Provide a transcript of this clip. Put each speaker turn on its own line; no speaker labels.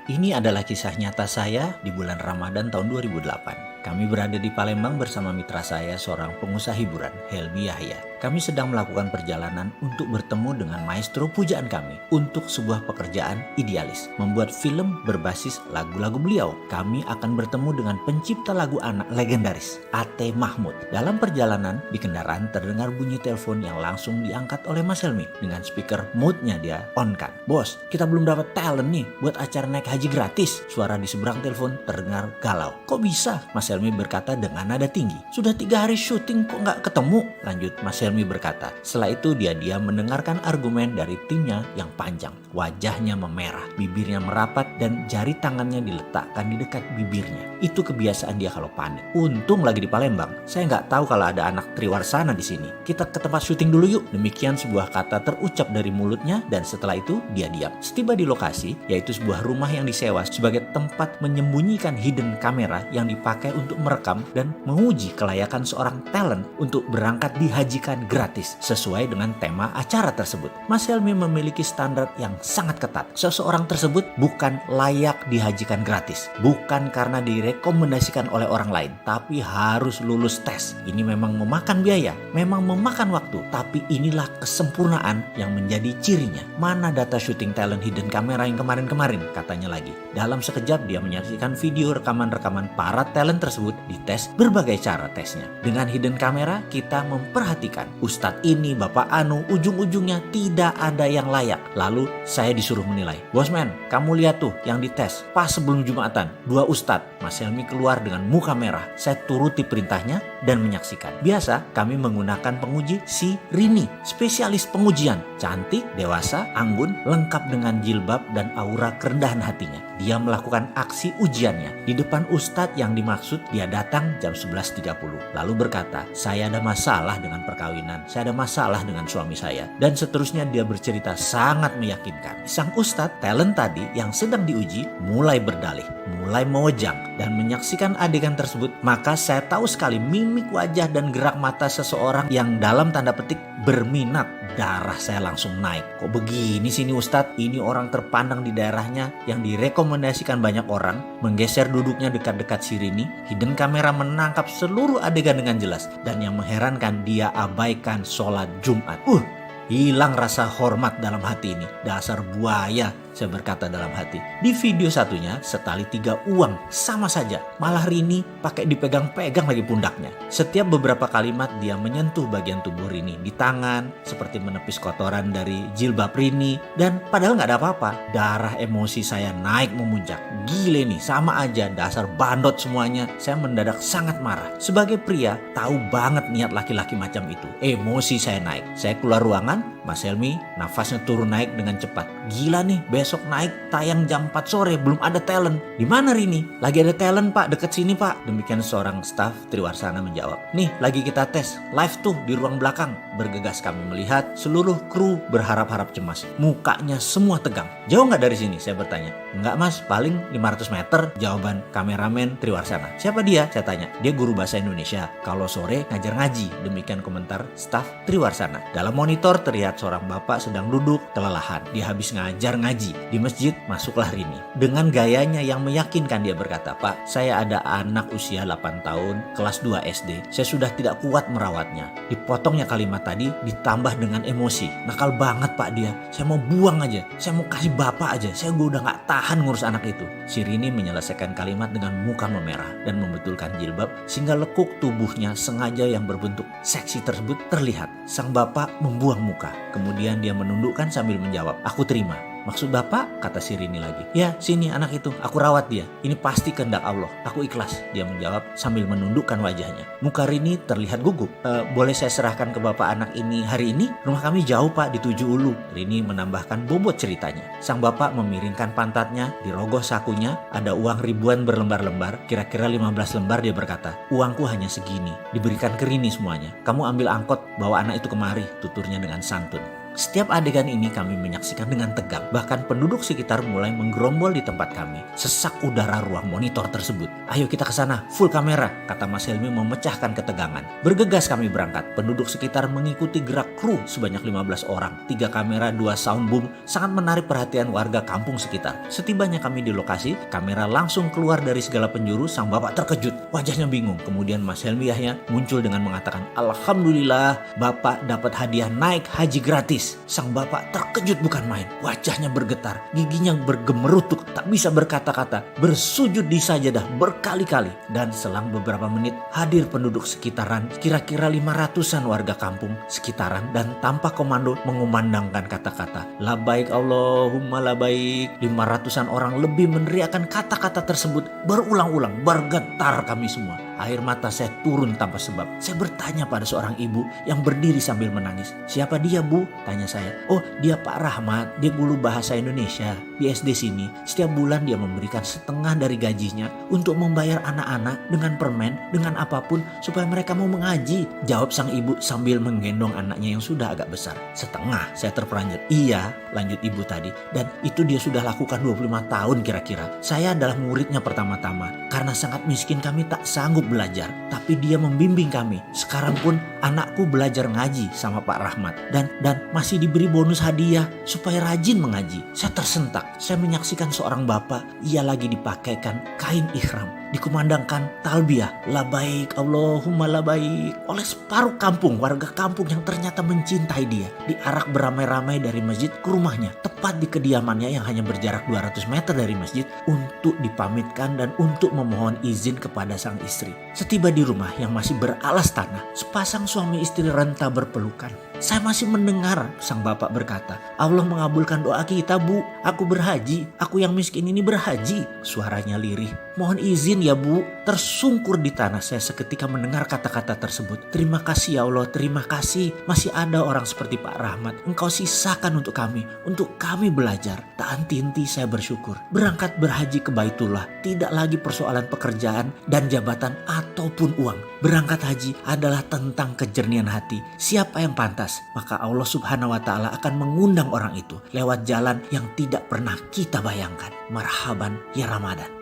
Ini adalah kisah nyata saya di bulan Ramadan tahun 2008. Kami berada di Palembang bersama mitra saya, seorang pengusaha hiburan, Helmi Yahya. Kami sedang melakukan perjalanan untuk bertemu dengan maestro pujaan kami untuk sebuah pekerjaan idealis, membuat film berbasis lagu-lagu beliau. Kami akan bertemu dengan pencipta lagu anak legendaris, A.T. Mahmud. Dalam perjalanan di kendaraan terdengar bunyi telepon yang langsung diangkat oleh Mas Helmi. Dengan speaker mode-nya dia on-kan. "Bos, kita belum dapat talent nih buat acara naik haji gratis." Suara di seberang telepon terdengar galau. "Kok bisa?" Mas Helmi berkata dengan nada tinggi. "Sudah 3 hari syuting kok nggak ketemu?" Lanjut Mas Helmi berkata. Setelah itu dia mendengarkan argumen dari timnya yang panjang. Wajahnya memerah, bibirnya merapat dan jari tangannya diletakkan di dekat bibirnya. Itu kebiasaan dia kalau panik. Untung lagi di Palembang. Saya nggak tahu kalau ada anak Triwarsana di sini. "Kita ke tempat syuting dulu yuk." Demikian sebuah kata terucap dari mulutnya dan setelah itu dia diam. Setiba di lokasi, yaitu sebuah rumah yang disewa sebagai tempat menyembunyikan hidden kamera yang dipakai untuk merekam dan menguji kelayakan seorang talent untuk berangkat dihajikan gratis sesuai dengan tema acara tersebut. Mas Helmi memiliki standar yang sangat ketat. Seseorang tersebut bukan layak dihajikan gratis, bukan karena direkomendasikan oleh orang lain, tapi harus lulus tes. Ini memang memakan biaya, memang memakan waktu, tapi inilah kesempurnaan yang menjadi cirinya. "Mana data syuting talent hidden kamera yang kemarin-kemarin?" katanya lagi. Dalam sekejap dia menyaksikan video rekaman-rekaman para talent tersebut dites berbagai cara tesnya. Dengan hidden kamera kita memperhatikan Ustadz ini, Bapak Anu, ujung-ujungnya tidak ada yang layak. Lalu saya disuruh menilai. "Bosman, kamu lihat tuh yang dites pas sebelum Jumatan, 2 Ustadz." Mas Helmi keluar dengan muka merah. Saya turuti perintahnya dan menyaksikan. Biasa kami menggunakan penguji si Rini, spesialis pengujian. Cantik, dewasa, anggun, lengkap dengan jilbab dan aura kerendahan hatinya. Dia melakukan aksi ujiannya di depan Ustadz yang dimaksud. Dia datang jam 11.30 lalu berkata, "Saya ada masalah dengan perkawinan, saya ada masalah dengan suami saya." Dan seterusnya dia bercerita sangat meyakinkan. Sang Ustadz talent tadi yang sedang diuji mulai berdalih, mulai mewejang dan menyaksikan adegan tersebut. Maka saya tahu sekali mimik wajah dan gerak mata seseorang yang dalam tanda petik berminat. Darah saya langsung naik. Kok begini sih ini Ustadz? Ini orang terpandang di daerahnya yang direkomendasikan banyak orang. Menggeser duduknya dekat-dekat si Rini. Hidden kamera menangkap seluruh adegan dengan jelas. Dan yang mengherankan dia abaikan sholat Jumat. Hilang rasa hormat dalam hati ini. Dasar buaya, saya berkata dalam hati. Di video satunya setali 3 uang sama saja. Malah Rini pakai dipegang-pegang lagi pundaknya. Setiap beberapa kalimat dia menyentuh bagian tubuh Rini di tangan, seperti menepis kotoran dari jilbab Rini. Dan padahal nggak ada apa-apa. Darah emosi saya naik memuncak. Gile nih, sama aja, dasar bandot semuanya. Saya mendadak sangat marah. Sebagai pria, tahu banget niat laki-laki macam itu. Emosi saya naik. Saya keluar ruangan. Mas Helmi nafasnya turun naik dengan cepat. "Gila nih, besok naik tayang jam 4 sore belum ada talent." "Di mana Rini?" "Lagi ada talent Pak, deket sini Pak." Demikian seorang staf Triwarsana menjawab. "Nih lagi kita tes, live tuh di ruang belakang." Bergegas kami melihat seluruh kru berharap-harap cemas. Mukanya semua tegang. "Jauh nggak dari sini?" saya bertanya. "Enggak Mas, paling 500 meter." Jawaban kameramen Triwarsana. "Siapa dia?" saya tanya. "Dia guru bahasa Indonesia, kalau sore ngajar ngaji." Demikian komentar staf Triwarsana. Dalam monitor terlihat seorang bapak sedang duduk kelelahan. Dia habis ngajar ngaji. Di masjid masuklah Rini. Dengan gayanya yang meyakinkan dia berkata, "Pak, saya ada anak usia 8 tahun, kelas 2 SD. Saya sudah tidak kuat merawatnya." Dipotongnya kalimat tadi ditambah dengan emosi. "Nakal banget Pak dia. Saya mau buang aja. Saya mau kasih bapak aja. Saya udah gak tahan ngurus anak itu." Si Rini menyelesaikan kalimat dengan muka memerah dan membetulkan jilbab sehingga lekuk tubuhnya sengaja yang berbentuk seksi tersebut terlihat. Sang bapak membuang muka. Kemudian dia menundukkan sambil menjawab, "Aku terima." "Maksud Bapak?" kata si Rini lagi. "Ya, sini anak itu, aku rawat dia. Ini pasti kehendak Allah. Aku ikhlas." Dia menjawab sambil menundukkan wajahnya. Muka Rini terlihat gugup. Boleh saya serahkan ke Bapak anak ini hari ini? Rumah kami jauh Pak, di 7 Ulu." Rini menambahkan bobot ceritanya. Sang bapak memiringkan pantatnya, di rogoh sakunya ada uang ribuan berlembar-lembar, kira-kira 15 lembar. Dia berkata, "Uangku hanya segini, diberikan ke Rini semuanya. Kamu ambil angkot, bawa anak itu kemari," tuturnya dengan santun. Setiap adegan ini kami menyaksikan dengan tegang. Bahkan penduduk sekitar mulai menggerombol di tempat kami. Sesak udara ruang monitor tersebut. Ayo kita ke sana, full kamera, kata Mas Helmi memecahkan ketegangan. Bergegas kami berangkat. Penduduk sekitar mengikuti gerak kru sebanyak 15 orang. 3 kamera, 2 sound boom sangat menarik perhatian warga kampung sekitar. Setibanya kami di lokasi, kamera langsung keluar dari segala penjuru. Sang bapak terkejut, wajahnya bingung. Kemudian Mas Helmi Yahya muncul dengan mengatakan, Alhamdulillah, bapak dapat hadiah naik haji gratis. Sang bapak terkejut bukan main. Wajahnya bergetar, giginya bergemerutuk, tak bisa berkata-kata, bersujud di sajadah berkali-kali. Dan selang beberapa menit hadir penduduk sekitaran, kira-kira 500-an warga kampung sekitaran, dan tanpa komando mengumandangkan kata-kata labaik Allahumma labaik. 500-an orang lebih meneriakkan kata-kata tersebut berulang-ulang. Bergetar kami semua. Air mata saya turun tanpa sebab. Saya bertanya pada seorang ibu yang berdiri sambil menangis. Siapa dia, Bu? Tanya saya. Oh, dia Pak Rahmat. Dia guru bahasa Indonesia di SD sini. Setiap bulan dia memberikan setengah dari gajinya untuk membayar anak-anak dengan permen, dengan apapun supaya mereka mau mengaji. Jawab sang ibu sambil menggendong anaknya yang sudah agak besar. Setengah, saya terperanjat. Iya, lanjut ibu tadi. Dan itu dia sudah lakukan 25 tahun kira-kira. Saya adalah muridnya pertama-tama. Karena sangat miskin kami tak sanggup belajar, tapi dia membimbing kami. Sekarang pun anakku belajar ngaji sama Pak Rahmat dan masih diberi bonus hadiah supaya rajin mengaji. Saya tersentak. Saya menyaksikan seorang bapak, ia lagi dipakaikan kain ihram, dikumandangkan talbiyah labaik Allahumma labaik oleh separuh kampung, warga kampung yang ternyata mencintai dia. Diarak beramai-ramai dari masjid ke rumahnya, tepat di kediamannya yang hanya berjarak 200 meter dari masjid, untuk dipamitkan dan untuk memohon izin kepada sang istri. Setiba di rumah yang masih beralas tanah, sepasang suami istri renta berpelukan. Saya masih mendengar sang bapak berkata, Allah mengabulkan doa kita, Bu. Aku berhaji, aku yang miskin ini berhaji. Suaranya lirih. Mohon izin ya, Bu. Tersungkur di tanah saya seketika mendengar kata-kata tersebut. Terima kasih ya Allah, terima kasih. Masih ada orang seperti Pak Rahmat. Engkau sisakan untuk kami belajar. Tak henti-henti saya bersyukur. Berangkat berhaji ke Baitullah tidak lagi persoalan pekerjaan dan jabatan ataupun uang. Berangkat haji adalah tentang kejernihan hati. Siapa yang pantas, maka Allah Subhanahu wa Ta'ala akan mengundang orang itu lewat jalan yang tidak pernah kita bayangkan. Marhaban ya Ramadan.